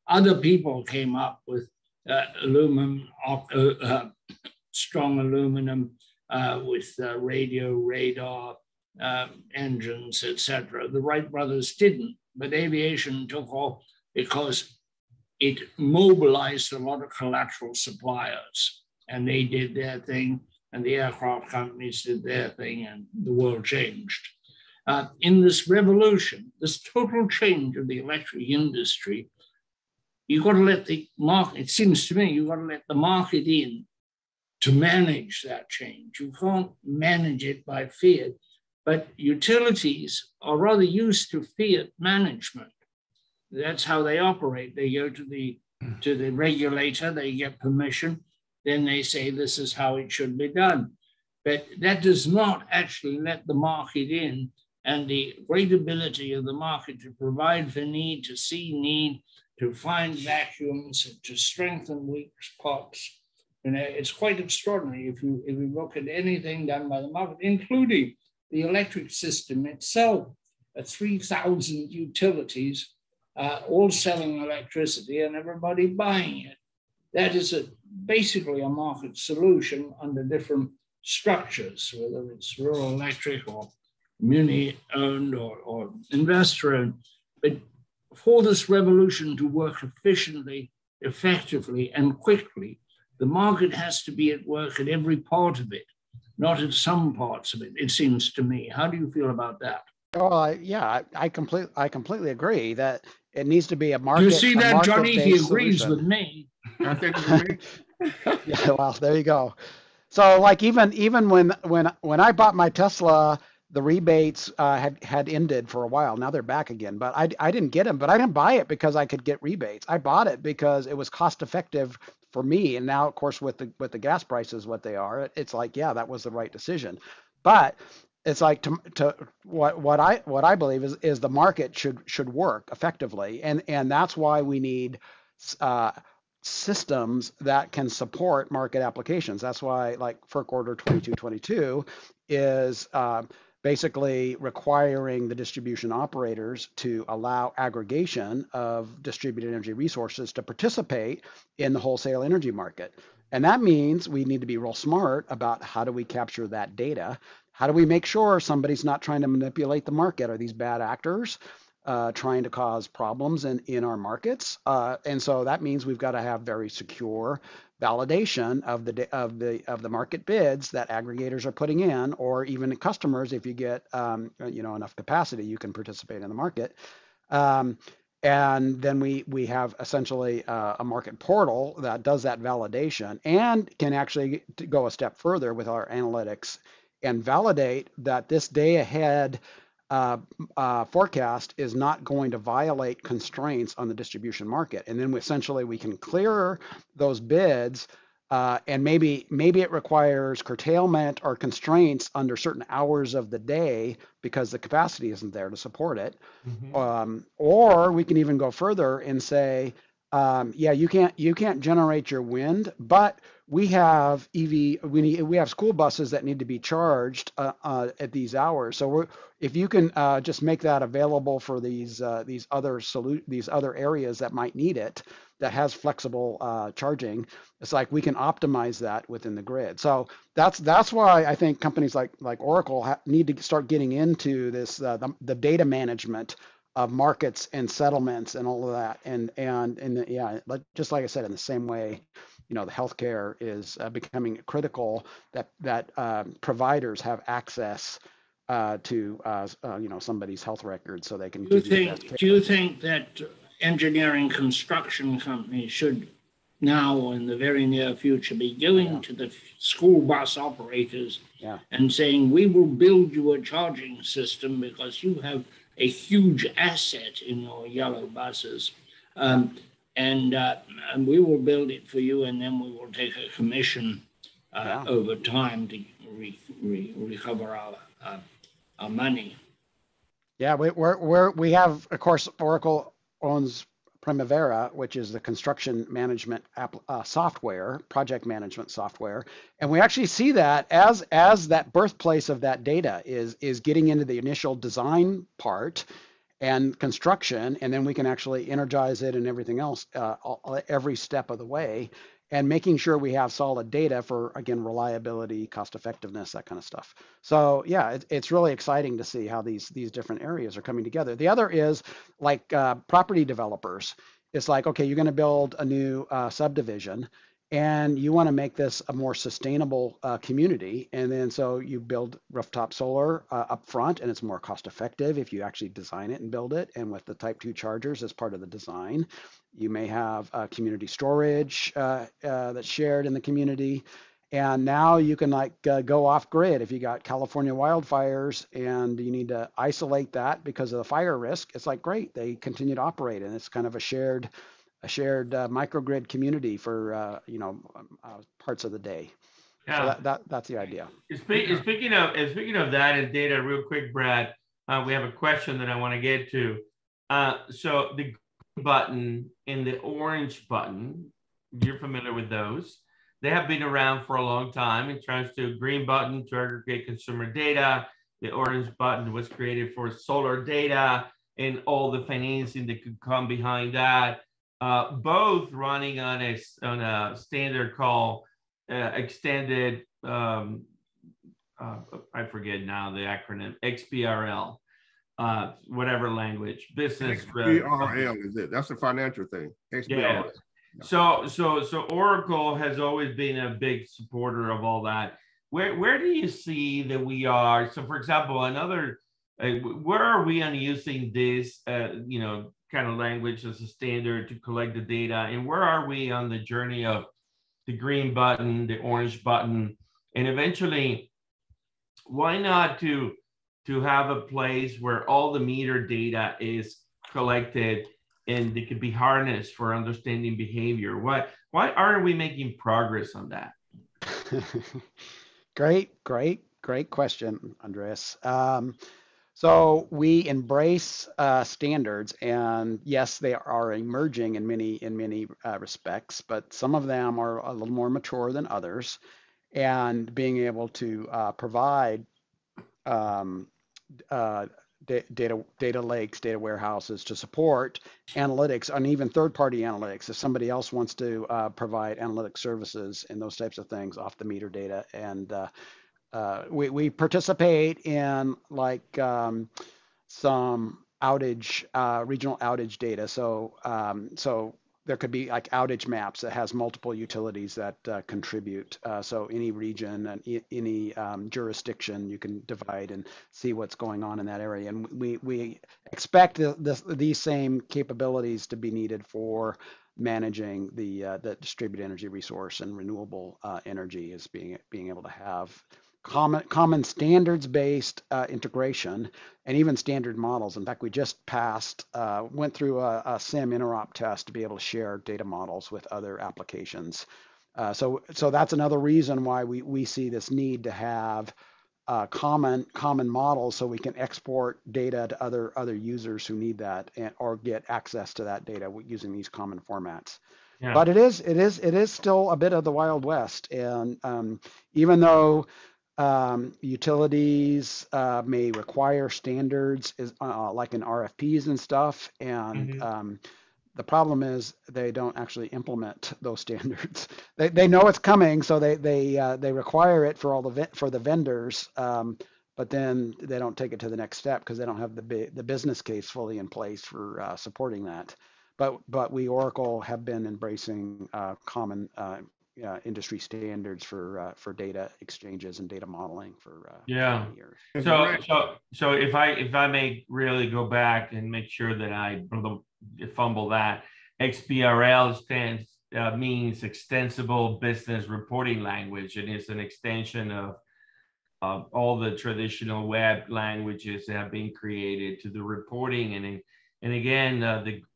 other people came up with aluminum, strong aluminum with radio, radar, engines, etc. The Wright brothers didn't, but aviation took off because it mobilized a lot of collateral suppliers, and they did their thing, and the aircraft companies did their thing, and the world changed. In this revolution, this total change of the electric industry, you've got to let the market, it seems to me, you've got to let the market in to manage that change. You can't manage it by fiat, but utilities are rather used to fiat management. That's how they operate. They go to the regulator, they get permission, then they say this is how it should be done. But that does not actually let the market in, and the great ability of the market to provide for need, to see need, to find vacuums, to strengthen weak spots. You know, it's quite extraordinary if you look at anything done by the market, including the electric system itself. 3,000 utilities all selling electricity and everybody buying it. That is basically a market solution under different structures, whether it's rural electric or muni-owned or investor-owned. But for this revolution to work efficiently, effectively, and quickly, the market has to be at work at every part of it, not at some parts of it, it seems to me. How do you feel about that? Oh, yeah, I completely agree that it needs to be a market. You see that, Johnny? He agrees solution. with me. I think it's me. Yeah, well, there you go. So, like, even when I bought my Tesla, the rebates had ended for a while. Now they're back again, but I didn't get them. But I didn't buy it because I could get rebates. I bought it because it was cost effective for me. And now, of course, with the gas prices what they are, it's like, yeah, that was the right decision. But it's like to what I believe is the market should work effectively, and that's why we need systems that can support market applications. That's why, like, FERC Order 2222 is basically requiring the distribution operators to allow aggregation of distributed energy resources to participate in the wholesale energy market. And that means we need to be real smart about how do we capture that data. How do we make sure somebody's not trying to manipulate the market? Are these bad actors trying to cause problems in our markets? And so that means we've got to have very secure validation of the market bids that aggregators are putting in, or even customers. If you get enough capacity, you can participate in the market. And then we have essentially a market portal that does that validation and can actually go a step further with our analytics and validate that this day ahead forecast is not going to violate constraints on the distribution market. And then essentially we can clear those bids, and maybe it requires curtailment or constraints under certain hours of the day because the capacity isn't there to support it. Mm-hmm. Or we can even go further and say, yeah, you can't generate your wind, but we have we have school buses that need to be charged at these hours. So if you can just make that available for these other areas that might need it, that has flexible charging, it's like we can optimize that within the grid. So that's why I think companies like Oracle need to start getting into this the data management of markets and settlements and all of that. And yeah, just like I said, in the same way, the healthcare is becoming critical that providers have access to somebody's health records so they can give you the best care. Do you think that engineering construction companies should now in the very near future be going to the school bus operators and saying, we will build you a charging system because you have a huge asset in your yellow buses, and we will build it for you, and then we will take a commission over time to recover our money. Yeah, we have, of course, Oracle owns Primavera, which is the construction management software, project management software, and we actually see that as that birthplace of that data is getting into the initial design part and construction, and then we can actually energize it and everything else every step of the way, and making sure we have solid data for, again, reliability, cost effectiveness, that kind of stuff. So yeah, it's really exciting to see how these different areas are coming together. The other is like property developers. It's like, okay, you're going to build a new subdivision, and you want to make this a more sustainable community. And then so you build rooftop solar up front, and it's more cost effective if you actually design it and build it. And with the Type 2 chargers as part of the design, you may have community storage that's shared in the community. And now you can go off grid if you got California wildfires and you need to isolate that because of the fire risk. It's like, great, they continue to operate, and it's kind of a shared microgrid community for parts of the day. Yeah. So that's the idea. Speaking of that and data, real quick, Brad, we have a question that I want to get to. So the green button and the orange button, you're familiar with those. They have been around for a long time. It turns to green button to aggregate consumer data. the orange button was created for solar data and all the financing that could come behind that. Both running on a standard called extended, I forget now the acronym, XBRL, whatever language, business. XBRL is it? That's a financial thing. XBRL. Yeah. So Oracle has always been a big supporter of all that. Where do you see that we are? So, for example, where are we on using this, kind of language as a standard to collect the data, and where are we on the journey of the green button, the orange button, and eventually, why not to have a place where all the meter data is collected and it could be harnessed for understanding behavior? Why aren't we making progress on that? Great question, Andres. So we embrace standards, and yes, they are emerging in many respects, but some of them are a little more mature than others. And being able to provide data lakes, data warehouses to support analytics and even third-party analytics. If somebody else wants to provide analytic services and those types of things off the meter data, and we participate in like some outage, regional outage data. So there could be like outage maps that has multiple utilities that contribute. So any region and any jurisdiction, you can divide and see what's going on in that area. And we expect these same capabilities to be needed for managing the distributed energy resource and renewable energy, as being able to have common standards-based integration and even standard models. In fact, we just went through a SIM interop test to be able to share data models with other applications. So that's another reason why we see this need to have common models, so we can export data to other users who need that, or get access to that data using these common formats. Yeah. But it is still a bit of the Wild West, and even though utilities may require standards, like in RFPs and stuff, and the problem is they don't actually implement those standards. They know it's coming, so they require it for the vendors, but then they don't take it to the next step because they don't have the business case fully in place for supporting that. But we, Oracle, have been embracing common industry standards for data exchanges and data modeling for many years. So if I may really go back and make sure that I fumble that, XBRL means Extensible Business Reporting Language, and it's an extension of all the traditional web languages that have been created to the reporting. And again,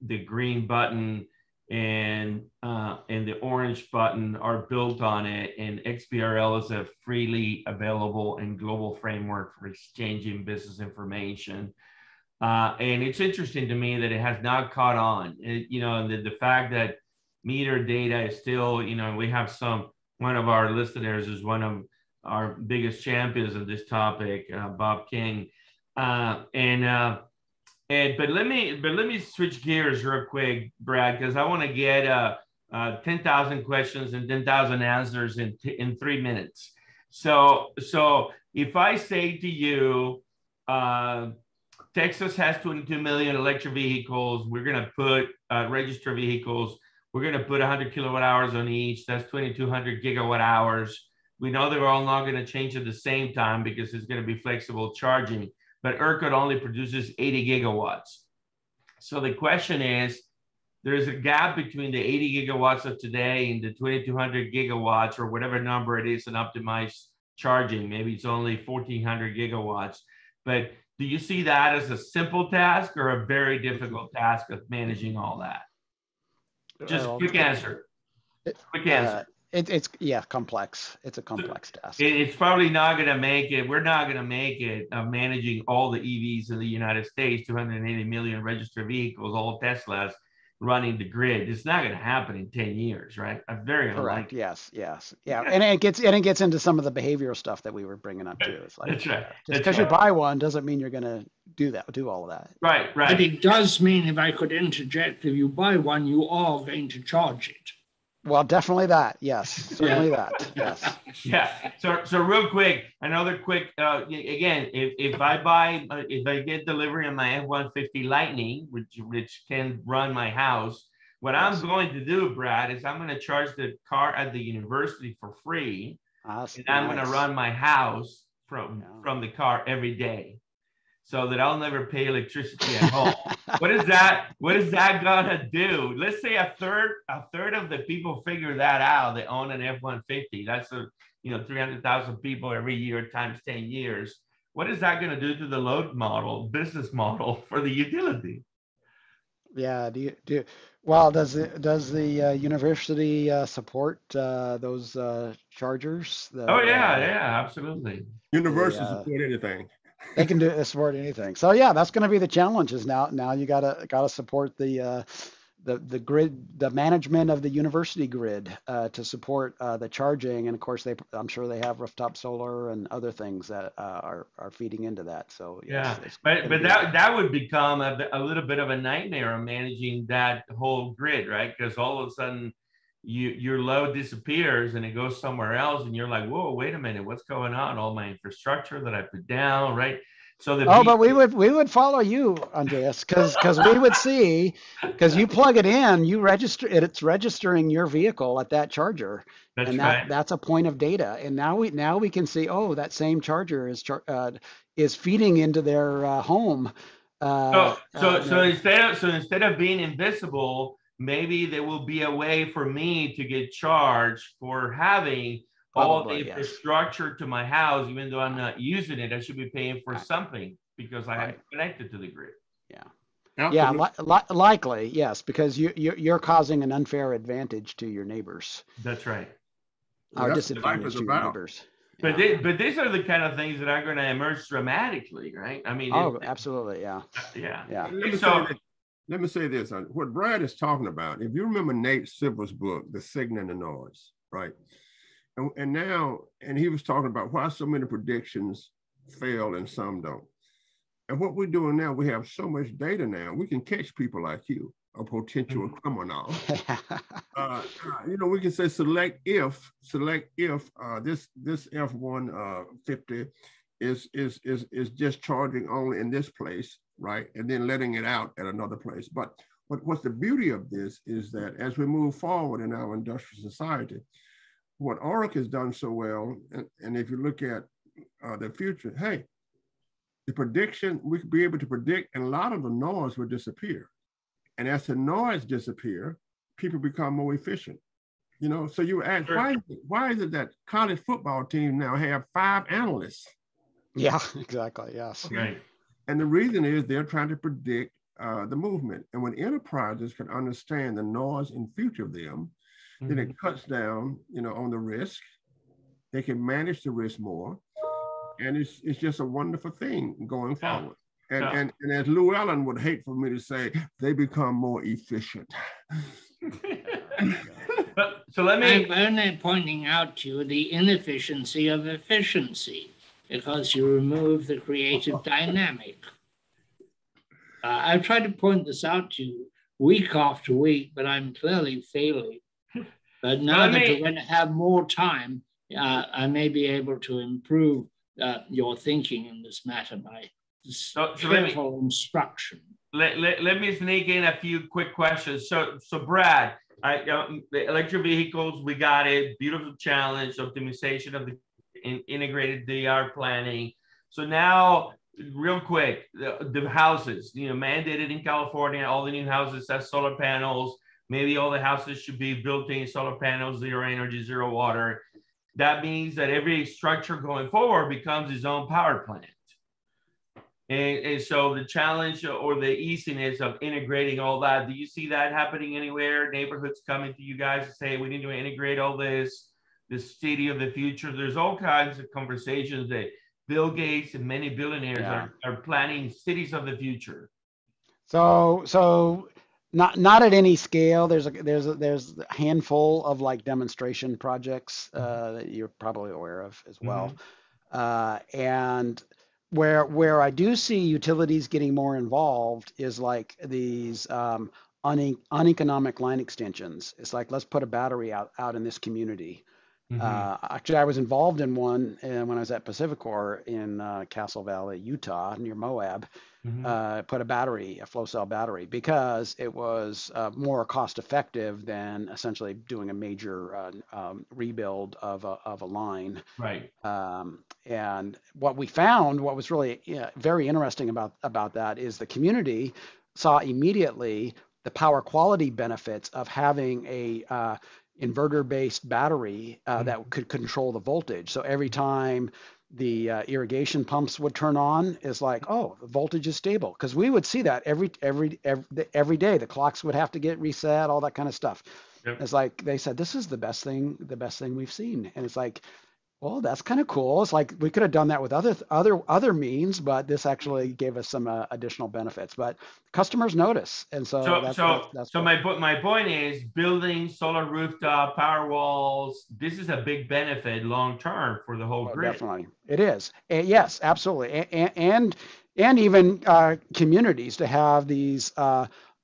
the green button and the orange button are built on it, and XBRL is a freely available and global framework for exchanging business information. And it's interesting to me that it has not caught on. The fact that meter data is still, we have one of our listeners is one of our biggest champions of this topic, Bob King. But let me switch gears real quick, Brad, because I want to get 10,000 questions and 10,000 answers in 3 minutes. So if I say to you, Texas has 22 million electric vehicles, we're going to put registered vehicles, we're going to put 100 kilowatt hours on each, that's 2,200 gigawatt hours. We know they're all not going to change at the same time because it's going to be flexible charging. But ERCOT only produces 80 gigawatts. So the question is, there's a gap between the 80 gigawatts of today and the 2,200 gigawatts, or whatever number it is in optimized charging. Maybe it's only 1,400 gigawatts. But do you see that as a simple task or a very difficult task of managing all that? Just quick answer. Quick answer. It's complex. It's a complex task. It's probably not going to make it. We're not going to make it managing all the EVs in the United States, 280 million registered vehicles, all Teslas. running the grid. It's not going to happen in 10 years, right? I'm very Correct. unlikely. Yes. Yeah. And it gets into some of the behavioral stuff that we were bringing up too. It's like, That's right. just because you buy one doesn't mean you're going to do all of that. Right. But it does mean, if I could interject, if you buy one, you are going to charge it. Well, definitely that. Yes, certainly that. Yes. Yeah. So real quick, another quick. Again, if I get delivery on my F-150 Lightning, which can run my house, what I'm going to do, Brad, is I'm going to charge the car at the university for free, and I'm going to run my house from the car every day, so that I'll never pay electricity at home. What is that gonna do? Let's say a third of the people figure that out. They own an F-150. That's 300,000 people every year times 10 years. What is that gonna do to the business model for the utility? Yeah. Does the university support those chargers? Yeah, absolutely. Universities support anything. They can support anything. So yeah, that's going to be the challenge. Is now you gotta support the grid, the management of the university grid to support the charging, and of course I'm sure they have rooftop solar and other things that are feeding into that. So yes, but that would become a little bit of a nightmare of managing that whole grid, right? Because all of a sudden your load disappears and it goes somewhere else, and you're like, whoa, wait a minute, what's going on? All my infrastructure that I put down, right? So but we would follow you, Andreas, because we would see, because you plug it in, you register it, it's registering your vehicle at that charger, that's a point of data, and now we can see, oh, that same charger is feeding into their home. So instead of being invisible, maybe there will be a way for me to get charged for having all the infrastructure to my house, even though I'm not using it. I should be paying for something because I have connected to the grid. Likely, yes, because you're causing an unfair advantage to your neighbors. That's right. Or disadvantage to your neighbors. But these are the kind of things that are going to emerge dramatically, right? I mean, absolutely, yeah. Let me say this. What Brad is talking about, if you remember Nate Silver's book, The Signal and the Noise, right? And he was talking about why so many predictions fail and some don't. And what we're doing now, we have so much data now, we can catch people like you, a potential criminal. We can say select if this F-150 is just charging only in this place, right? And then letting it out at another place. But what's the beauty of this is that as we move forward in our industrial society, what Oracle has done so well, and if you look at the future, hey, the prediction, we could be able to predict, and a lot of the noise will disappear. And as the noise disappear, people become more efficient. So you ask, why is it that college football teams now have 5 analysts? Yeah, exactly. Yes. Right. And the reason is they're trying to predict the movement. And when enterprises can understand the noise and future of them, then it cuts down, on the risk. They can manage the risk more. And it's just a wonderful thing going forward. And as Lou Allen would hate for me to say, they become more efficient. So let me... I'm only pointing out to you the inefficiency of efficiency, because you remove the creative dynamic. I've tried to point this out to you week after week, but I'm clearly failing. But now that you're going to have more time, I may be able to improve your thinking in this matter by careful instruction. Let me sneak in a few quick questions. So Brad, the electric vehicles, we got it. Beautiful challenge, optimization of the integrated DR planning. So now, real quick, the houses, mandated in California, all the new houses have solar panels. Maybe all the houses should be built-in solar panels, zero energy, zero water. That means that every structure going forward becomes its own power plant. And so the challenge or the easiness of integrating all that, do you see that happening anywhere? Neighborhoods coming to you guys to say, we need to integrate all this, the city of the future. There's all kinds of conversations that Bill Gates and many billionaires are planning cities of the future. So Not at any scale. There's a handful of like demonstration projects that you're probably aware of as well. And where I do see utilities getting more involved is like these uneconomic line extensions. It's like, let's put a battery out in this community. Actually, I was involved in one when I was at Pacificor in Castle Valley, Utah, near Moab. Put a flow cell battery, because it was more cost effective than essentially doing a major rebuild of a line. Right. And what we found, what was really very interesting about that, is the community saw immediately the power quality benefits of having a inverter-based battery that could control the voltage. So every time the irrigation pumps would turn on, is like, oh, the voltage is stable, because we would see that every day. The clocks would have to get reset, all that kind of stuff. Yep. It's like they said, this is the best thing we've seen, and it's like, well, that's kind of cool. It's like we could have done that with other means, but this actually gave us some additional benefits. But customers notice, and so that's my point is, building solar rooftop power walls. This is a big benefit long term for the whole grid. Definitely, it is. Yes, absolutely, and even communities to have these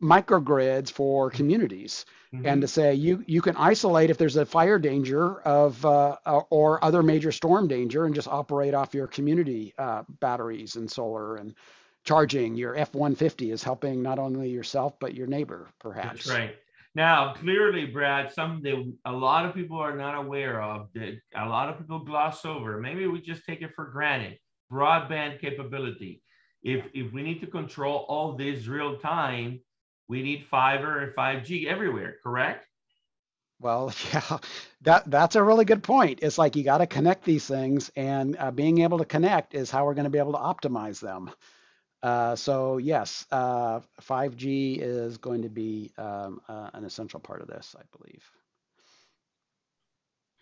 microgrids for communities. And to say you can isolate if there's a fire danger or other major storm danger, and just operate off your community batteries and solar, and charging your F-150 is helping not only yourself but your neighbor, perhaps. That's right. Now, clearly, Brad, something a lot of people are not aware of, that a lot of people gloss over. Maybe we just take it for granted. Broadband capability. If we need to control all this real time, we need fiber and 5G everywhere, correct? Well, yeah, that's a really good point. It's like you got to connect these things, and being able to connect is how we're going to be able to optimize them. So yes, 5G is going to be an essential part of this, I believe.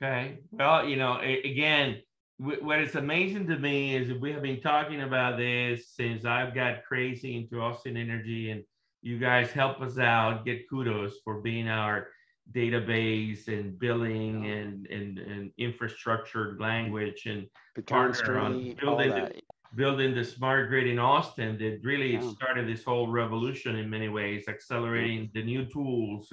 Okay. Well, again, what is amazing to me is we have been talking about this since I've got crazy into Austin Energy, and you guys help us out, get kudos for being our database and billing and infrastructure language and partner on building the smart grid in Austin that really started this whole revolution in many ways, accelerating the new tools.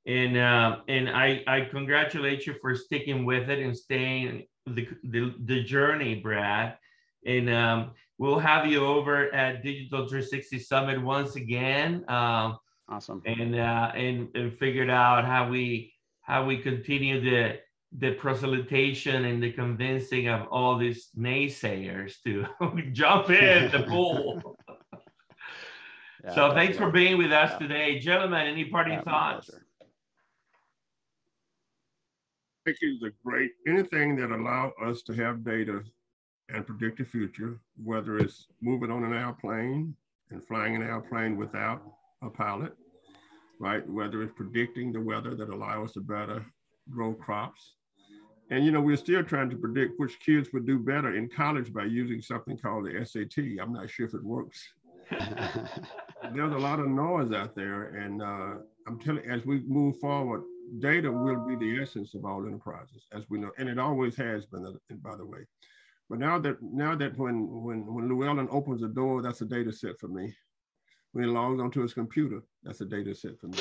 And I congratulate you for sticking with it and staying the journey, Brad. And we'll have you over at Digital 360 Summit once again. Awesome. And figured out how we continue the proselytation and the convincing of all these naysayers to jump in the pool. So thanks for being with us today. Gentlemen, any parting thoughts? I think it's great. Anything that allows us to have data and predict the future, whether it's moving on an airplane and flying an airplane without a pilot, right? Whether it's predicting the weather that allow us to better grow crops. And we're still trying to predict which kids would do better in college by using something called the SAT. I'm not sure if it works. There's a lot of noise out there, and I'm telling you, as we move forward, data will be the essence of all enterprises, as we know, and it always has been, by the way. But now that when Llewellyn opens a door, that's a data set for me. When he logs onto his computer, that's a data set for me.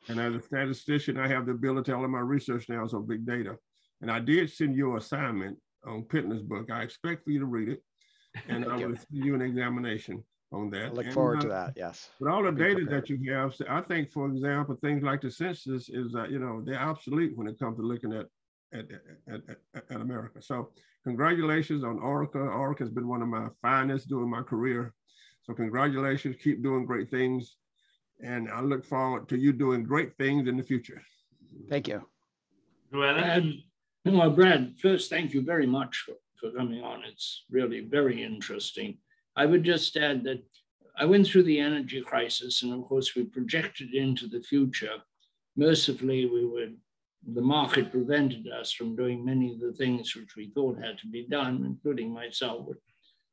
And as a statistician, I have the ability, all of my research now is on big data. And I did send you an assignment on Pittner's book. I expect for you to read it, and I will send you an examination on that. I look forward to that, yes. But all the data that you have, I think, for example, things like the census is, they're obsolete when it comes to looking at America. So congratulations on Oracle. Oracle has been one of my finest during my career. So congratulations, keep doing great things. And I look forward to you doing great things in the future. Thank you. Well, Brad, first, thank you very much for coming on. It's really very interesting. I would just add that I went through the energy crisis, and of course we projected into the future. Mercifully, the market prevented us from doing many of the things which we thought had to be done, including myself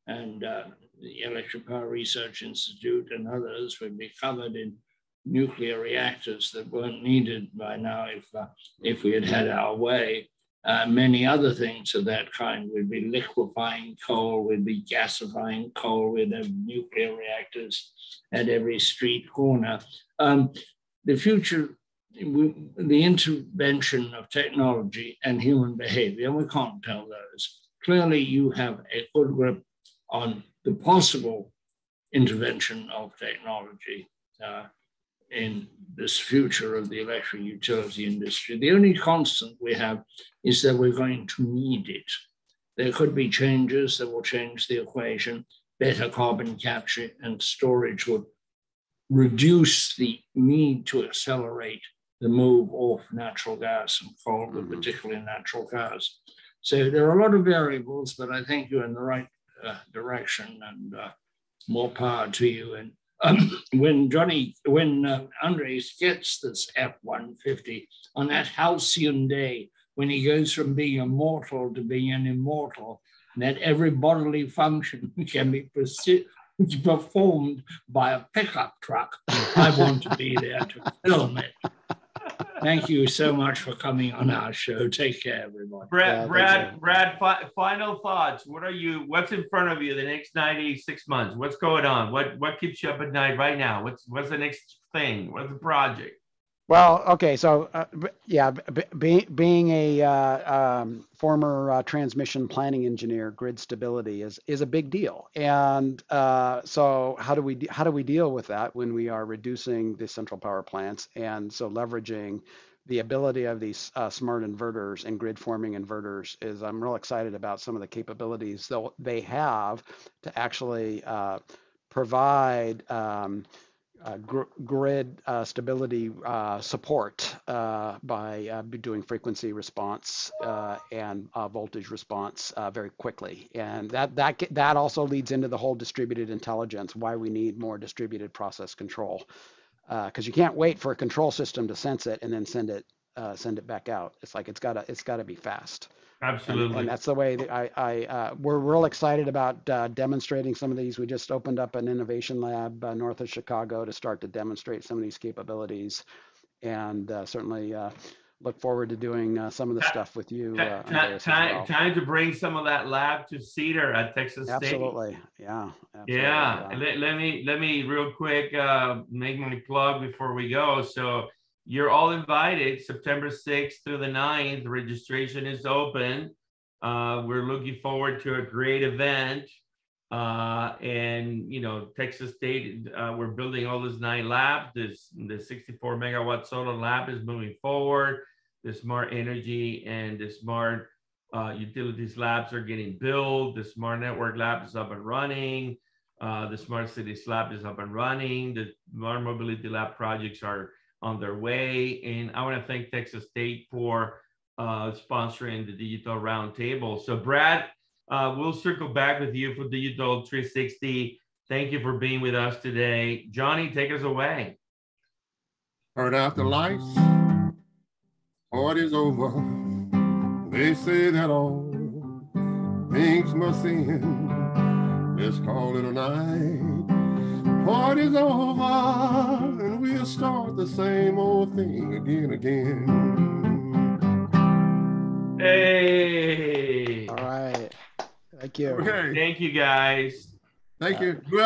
and the Electric Power Research Institute and others would be covered in nuclear reactors that weren't needed by now if we had had our way. Many other things of that kind. We'd be liquefying coal, we'd be gasifying coal, we'd have nuclear reactors at every street corner. The future, the intervention of technology and human behavior, we can't tell those. Clearly, you have a good grip on the possible intervention of technology in this future of the electric utility industry. The only constant we have is that we're going to need it. There could be changes that will change the equation. Better carbon capture and storage would reduce the need to accelerate the move off natural gas and coal, but particularly natural gas. So there are a lot of variables, but I think you're in the right direction, and more power to you. And when Andres gets this F-150 on that halcyon day, when he goes from being a mortal to being an immortal, and that every bodily function can be performed by a pickup truck, I want to be there to film it. Thank you so much for coming on our show. Take care, everyone. Brad, final thoughts. What's in front of you the next 96 months? What's going on? What keeps you up at night right now? What's the next thing? What's the project? Well, okay, so being a former transmission planning engineer, grid stability is a big deal, and so how do we deal with that when we are reducing the central power plants, and so leveraging the ability of these smart inverters and grid forming inverters is I'm real excited about some of the capabilities they have to actually provide grid stability support by doing frequency response and voltage response very quickly. And that also leads into the whole distributed intelligence, why we need more distributed process control. Because you can't wait for a control system to sense it and then send it back out. It's like it's gotta be fast. Absolutely. And that's the way that we're real excited about demonstrating some of these. We just opened up an innovation lab north of Chicago to start to demonstrate some of these capabilities, and certainly look forward to doing some of the stuff with you. Time to bring some of that lab to Cedar at Texas State. Absolutely, yeah. Yeah. Let me real quick make my plug before we go. So you're all invited September 6th through the 9th. Registration is open. We're looking forward to a great event. And, Texas State, we're building all these 9 labs. The 64 megawatt solar lab is moving forward. The smart energy and the smart utilities labs are getting built. The smart network lab is up and running. The smart cities lab is up and running. The smart mobility lab projects are on their way. And I want to thank Texas State for sponsoring the Digital RoundTable. So Brad, we'll circle back with you for Digital 360. Thank you for being with us today. Johnny, take us away. Turn out the lights, party's over. They say that all things must end. Let's call it a night. Party's over, and we'll start the same old thing again. Hey. All right. Thank you. Okay. Thank you, guys. Thank you. Well,